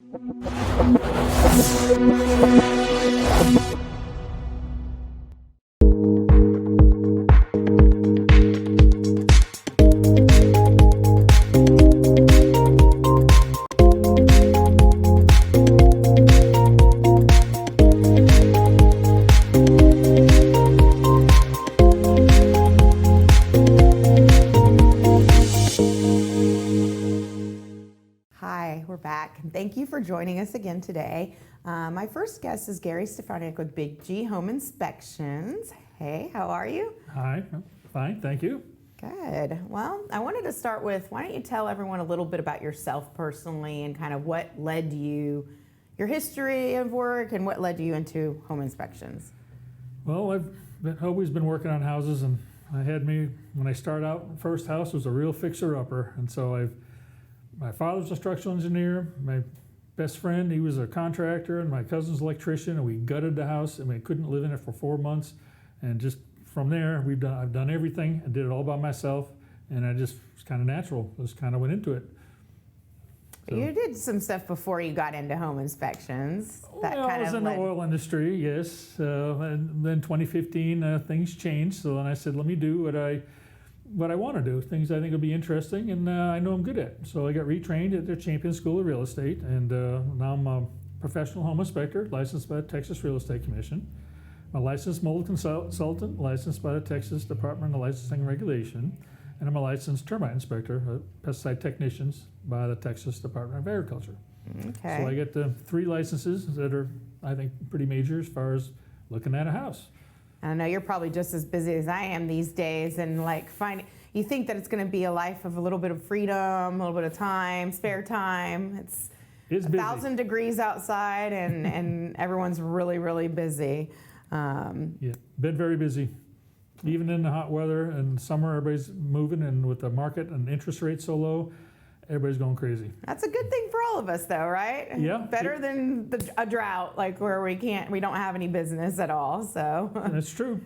Hi, we're back. Thank you for joining us again today. My first guest is Gary Stefaniak with Big G Home Inspections. Hey, how are you? Hi, fine, thank you. Good. Well, I wanted to start with, why don't you tell everyone a little bit about yourself personally and kind of what led you, your history of work, and what led you into home inspections? Well, always been working on houses, and when I started out, first house was a real fixer-upper, and so my father's a structural engineer, my best friend, he was a contractor, and my cousin's an electrician, and we gutted the house, and we couldn't live in it for 4 months, and just from there, I've done everything and did it all by myself, and it's kind of natural, just kind of went into it. So, you did some stuff before you got into home inspections. I was in the oil industry, yes, and then 2015 things changed, so then I said, let me do what I want to do, things I think will be interesting, and I know I'm good at. So I got retrained at the Champion School of Real Estate, and now I'm a professional home inspector, licensed by the Texas Real Estate Commission. I'm a licensed mold consultant, licensed by the Texas Department of Licensing and Regulation, and I'm a licensed termite inspector, pesticide technicians by the Texas Department of Agriculture. Okay. So I get the 3 licenses that are, I think, pretty major as far as looking at a house. I know you're probably just as busy as I am these days, and you think that it's going to be a life of a little bit of freedom, a little bit of time, spare time. It's 1,000 degrees outside, and everyone's really, really busy. Yeah, been very busy. Even in the hot weather and summer, everybody's moving, and with the market and interest rates so low, everybody's going crazy. That's a good thing for all of us, though, right? Yeah. Better than a drought, like where we don't have any business at all. So that's true.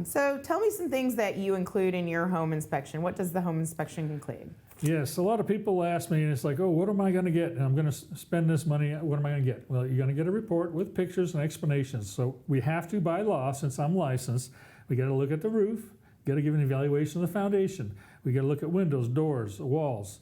So tell me some things that you include in your home inspection. What does the home inspection include? Yes, a lot of people ask me, and it's like, oh, what am I going to get? And I'm going to spend this money. What am I going to get? Well, you're going to get a report with pictures and explanations. So we have to, by law, since I'm licensed, we got to look at the roof, got to give an evaluation of the foundation. We got to look at windows, doors, walls,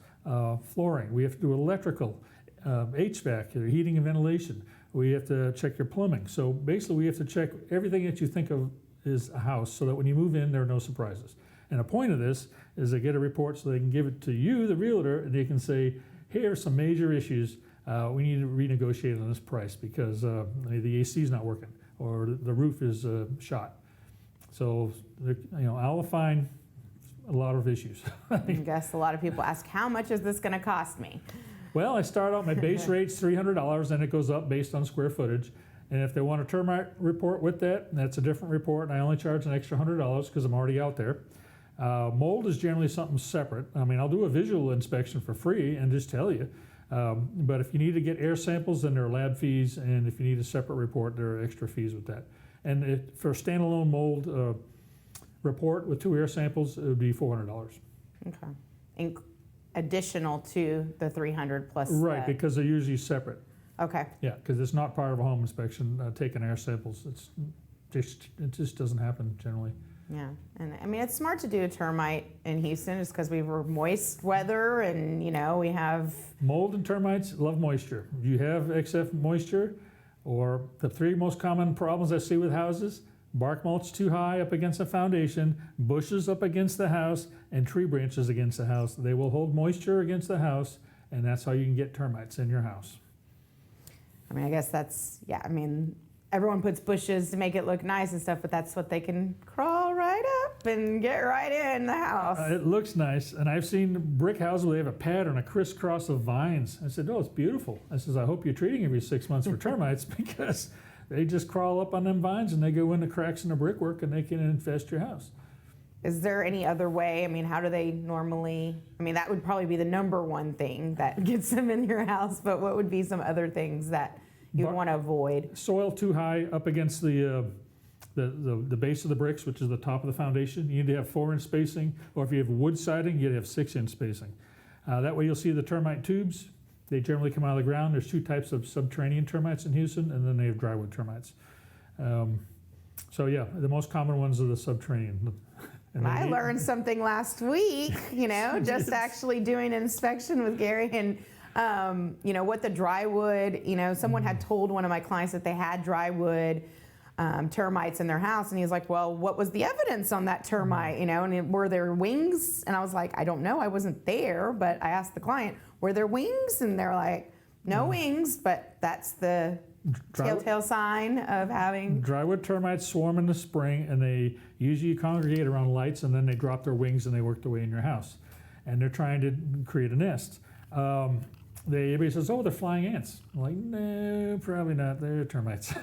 flooring. We have to do electrical, HVAC, heating and ventilation. We have to check your plumbing. So basically, we have to check everything that you think of is a house, so that when you move in, there are no surprises. And the point of this is they get a report so they can give it to you, the realtor, and they can say, here are some major issues. We need to renegotiate on this price because the AC is not working or the roof is shot. So, I'll find a lot of issues. I guess a lot of people ask, how much is this going to cost me? Well, I start out, my base rate's $300, and it goes up based on square footage. And if they want a termite report with that, that's a different report, and I only charge an extra $100 because I'm already out there. Mold is generally something separate. I mean, I'll do a visual inspection for free and just tell you. But if you need to get air samples, then there are lab fees, and if you need a separate report, there are extra fees with that. And for a standalone mold report with 2 air samples, it would be $400. Okay. Additional to the 300 plus. Right, because they're usually separate. Okay. Yeah, because it's not part of a home inspection, taking air samples. It just doesn't happen generally. Yeah, and I mean, it's smart to do a termite in Houston just because we were moist weather, and we have... Mold and termites love moisture. If you have excess moisture, or the 3 most common problems I see with houses, bark mulch too high up against the foundation, bushes up against the house, and tree branches against the house. They will hold moisture against the house, and that's how you can get termites in your house. I mean, I guess everyone puts bushes to make it look nice and stuff, but that's what they can crawl right up and get right in the house. It looks nice, and I've seen brick houses where they have a pattern, a crisscross of vines. I said, oh, it's beautiful. I says, I hope you're treating every 6 months for termites because they just crawl up on them vines and they go in the cracks in the brickwork and they can infest your house. Is there any other way? I mean, how do they normally, that would probably be the number one thing that gets them in your house, but what would be some other things that you'd want to avoid? Soil too high up against the base of the bricks, which is the top of the foundation. You need to have 4-inch spacing, or if you have wood siding, you need to have 6-inch spacing. That way you'll see the termite tubes They generally come out of the ground. There's two types of subterranean termites in Houston, and then they have drywood termites. So yeah, the most common ones are the subterranean. I learned something last week, just actually doing an inspection with Gary and, what the drywood, someone had told one of my clients that they had drywood termites in their house. And he was like, well, what was the evidence on that termite, and were there wings? And I was like, I don't know. I wasn't there, but I asked the client, were there wings? And they're like, no wings, but that's the telltale sign of having. Drywood termites swarm in the spring, and they usually congregate around lights, and then they drop their wings and they work their way in your house. And they're trying to create a nest. Everybody says, oh, they're flying ants. I'm like, no, probably not. They're termites.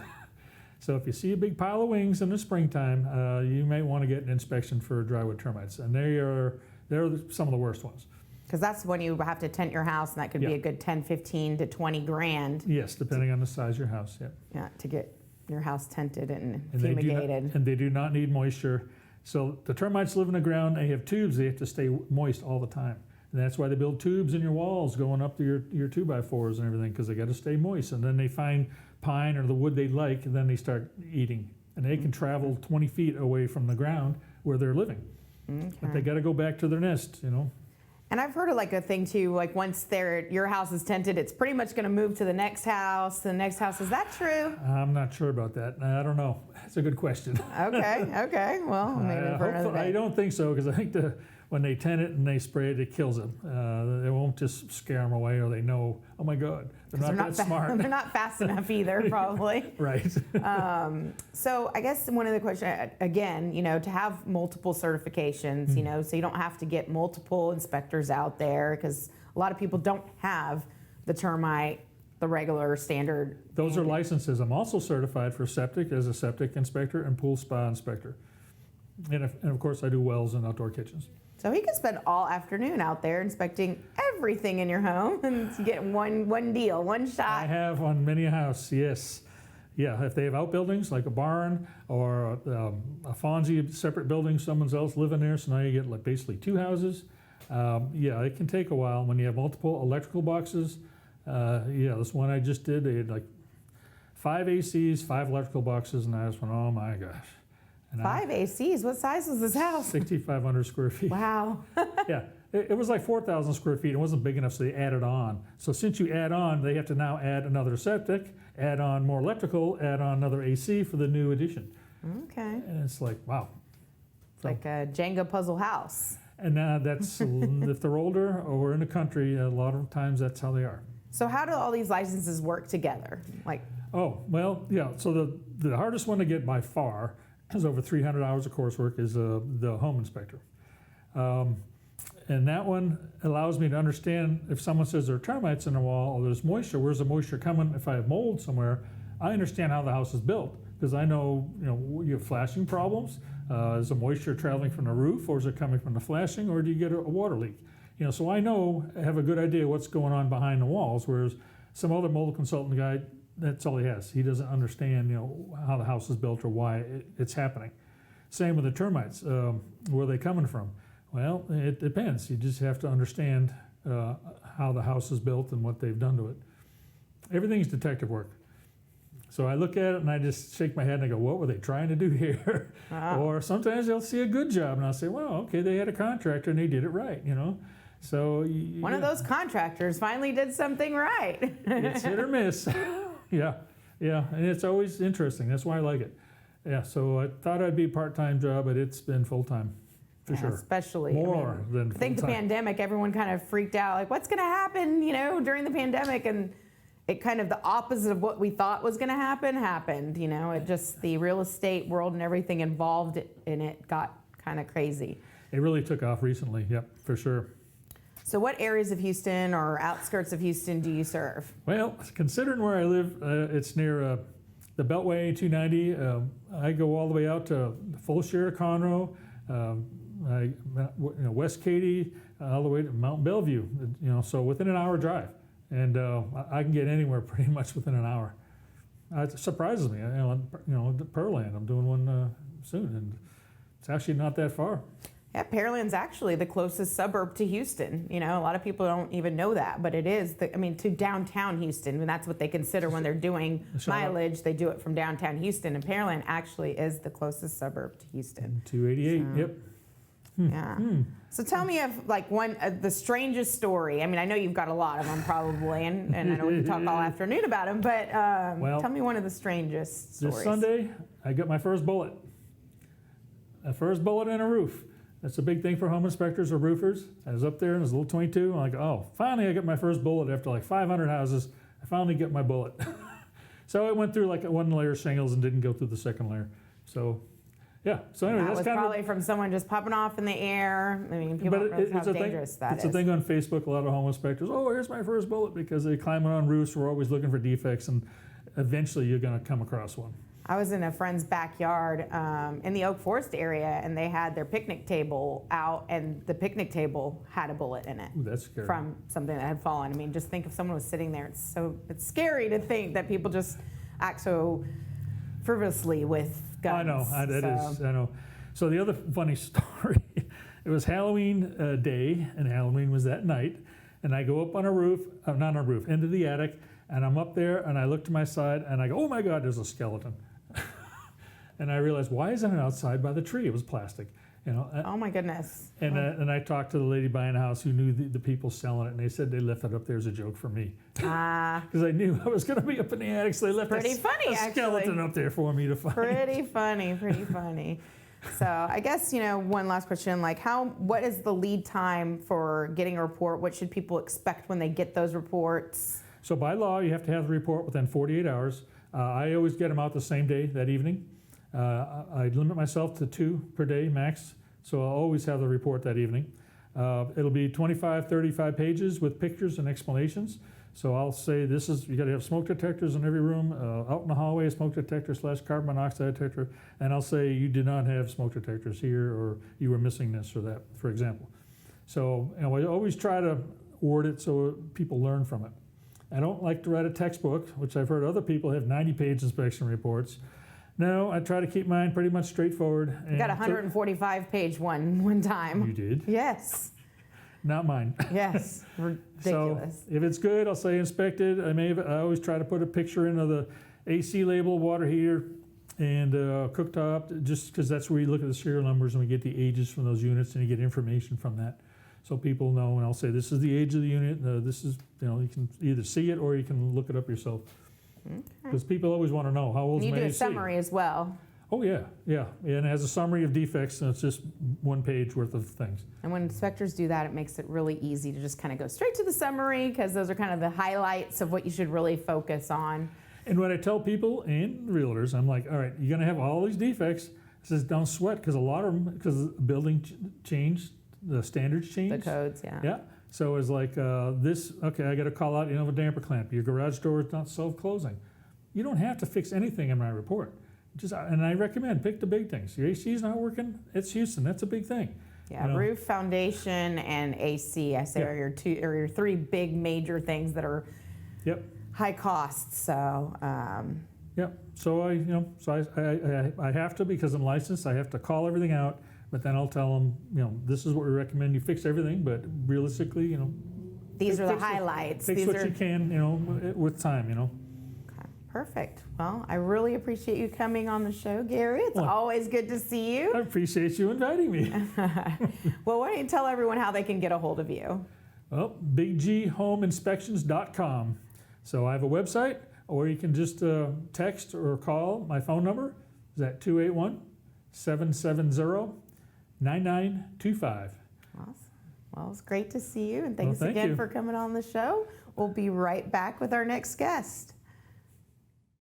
So if you see a big pile of wings in the springtime, you may want to get an inspection for drywood termites. And they're some of the worst ones. Because that's when you have to tent your house, and that could be a good 10, 15 to 20 grand. Yes, depending on the size of your house, Yeah, to get your house tented and fumigated. And they do not need moisture. So the termites live in the ground. They have tubes. They have to stay moist all the time. And that's why they build tubes in your walls going up to your 2x4s and everything, because they got to stay moist. And then they find pine or the wood they like, and then they start eating. And they can travel 20 feet away from the ground where they're living. Okay. But they got to go back to their nest, And I've heard of a thing too, once your house is tented, it's pretty much going to move to the next house. The next house, is that true? I'm not sure about that. I don't know. That's a good question. Okay. Well, maybe for another day. I don't think so, because I think when they tent it and they spray it, it kills them. They won't just scare them away, or they know, oh my God, they're not that smart. They're not fast enough either, probably. Right. So I guess one of the questions, again, to have multiple certifications, so you don't have to get multiple inspectors out there, because a lot of people don't have the regular standard. Those are licenses. I'm also certified for septic as a septic inspector and pool spa inspector. And of course I do wells and outdoor kitchens. So he could spend all afternoon out there inspecting everything in your home and get one deal, one shot. I have on many a house, yes. Yeah, if they have outbuildings like a barn or a Fonzie separate building, someone else living there, so now you get basically two houses. It can take a while when you have multiple electrical boxes. This one I just did, they had 5 ACs, 5 electrical boxes, and I just went, oh my gosh. And 5 ACs? What size was this house? 6,500 square feet. Wow. Yeah, it was 4,000 square feet. It wasn't big enough, so they added on. So since you add on, they have to now add another septic, add on more electrical, add on another AC for the new addition. Okay. And it's wow. So, like a Jenga puzzle house. And that's, if they're older or in the country, a lot of times that's how they are. So how do all these licenses work together? So the hardest one to get by far, is over 300 hours of coursework, is the home inspector. And that one allows me to understand if someone says there are termites in the wall or there's moisture, where's the moisture coming? If I have mold somewhere, I understand how the house is built, because I know, you have flashing problems. Is the moisture traveling from the roof, or is it coming from the flashing, or do you get a water leak? So I have a good idea what's going on behind the walls, whereas some other mold consultant guy, that's all he has. He doesn't understand, how the house is built or why it's happening. Same with the termites. Where are they coming from? Well, it depends. You just have to understand how the house is built and what they've done to it. Everything's detective work. So I look at it and I just shake my head and I go, what were they trying to do here? Or sometimes they'll see a good job and I'll say, well, okay, they had a contractor and they did it right, So one of those contractors finally did something right. It's hit or miss. Yeah, and it's always interesting. That's why I like it. Yeah, so I thought I'd be a part-time job, but it's been full-time, for sure. Especially more than full-time. I think the pandemic, everyone kind of freaked out, what's going to happen, during the pandemic, and it kind of the opposite of what we thought was going to happen happened. It just, the real estate world and everything involved in it got kind of crazy. It really took off recently. Yep, for sure. So what areas of Houston or outskirts of Houston do you serve? Well, considering where I live, it's near the Beltway 290. I go all the way out to Fulshire, Conroe, West Katy, all the way to Mount Bellevue. So within an hour drive, and I can get anywhere pretty much within an hour. It surprises me. The Pearland, I'm doing one soon, and it's actually not that far. Yeah, Pearland's actually the closest suburb to Houston. You know, a lot of people don't even know that, but it is, to downtown Houston, and that's what they consider when they're doing mileage. They do it from downtown Houston, and Pearland actually is the closest suburb to Houston. 288, So, yep. Yeah. So tell me of like the strangest story. I mean, I know you've got a lot of them probably, and I know we can talk all afternoon about them, but tell me one of the strangest stories. This Sunday, I got my first bullet. A first bullet in a roof. That's a big thing for home inspectors or roofers. I was up there and it was a little 22. I'm like, oh, finally I got my first bullet after like 500 houses. I finally get my bullet. So it went through like one layer of shingles and didn't go through the second layer. So, yeah. So anyway, That that's was kind probably from someone just popping off in the air. I mean, people don't realize how dangerous that is. It's a thing on Facebook. A lot of home inspectors, oh, here's my first bullet, because they climb on roofs. We're always looking for defects, and eventually you're going to come across one. I was in a friend's backyard in the Oak Forest area, and they had their picnic table out, and the picnic table had a bullet in it. Ooh, that's scary. From something that had fallen. I mean, just think if someone was sitting there. It's scary to think that people just act so frivolously with guns. I know, I know. So the other funny story, it was Halloween day, and Halloween was that night, and I go up on a roof, not on a roof, into the attic, and I'm up there, and I look to my side, and I go, oh my God, there's a skeleton. And I realized, why isn't it outside by the tree? It was plastic, you know. Oh my goodness. And I talked to the lady buying a house who knew the people selling it, and they said they left it up there as a joke for me. Because I knew I was going to be up in the attic, so they left a skeleton up there for me to find. Pretty funny. So I guess, one last question, like what is the lead time for getting a report? What should people expect when they get those reports? So by law, you have to have the report within 48 hours. I always get them out the same day, that evening. I limit myself to 2 per day max, so I'll always have the report that evening. It'll be 25, 35 pages with pictures and explanations. So I'll say you gotta have smoke detectors in every room, out in the hallway, a smoke detector / carbon monoxide detector, and I'll say you did not have smoke detectors here, or you were missing this or that, for example. So I always try to word it so people learn from it. I don't like to write a textbook, which I've heard other people have 90-page inspection reports. No, I try to keep mine pretty much straightforward. You got a 145-page one time. You did? Yes. Not mine. Yes, ridiculous. So if it's good, I'll say inspected. I always try to put a picture in of the AC label, water heater, and cooktop, just because that's where you look at the serial numbers and we get the ages from those units, and you get information from that. So people know, and I'll say this is the age of the unit. This is, you can either see it or you can look it up yourself. Because people always want to know how old is my AC. You do a summary as well. Oh yeah, and it has a summary of defects, and it's just 1 page worth of things. And when inspectors do that, it makes it really easy to just kind of go straight to the summary, because those are kind of the highlights of what you should really focus on. And when I tell people and realtors, I'm like, all right, you're going to have all these defects. It says don't sweat, because a lot of them, because the building changed, the standards changed. The codes, yeah. Yeah. So it's like okay, I got to call out, a damper clamp. Your garage door is not self-closing. You don't have to fix anything in my report. And I recommend pick the big things. Your AC is not working. It's Houston. That's a big thing. Yeah, roof, foundation, and AC. I say are your 3 big major things that are high costs. So. So I have to, because I'm licensed. I have to call everything out. But then I'll tell them, this is what we recommend. You fix everything, but realistically, these are the highlights. Fix what you can, with time, Okay, perfect. Well, I really appreciate you coming on the show, Gary. It's always good to see you. I appreciate you inviting me. Well, why don't you tell everyone how they can get a hold of you? Well, bighomeinspections.com. So I have a website, or you can just text or call. My phone number is at 281-770-9925. Awesome. Well, it's great to see you, and thanks again for coming on the show. We'll be right back with our next guest.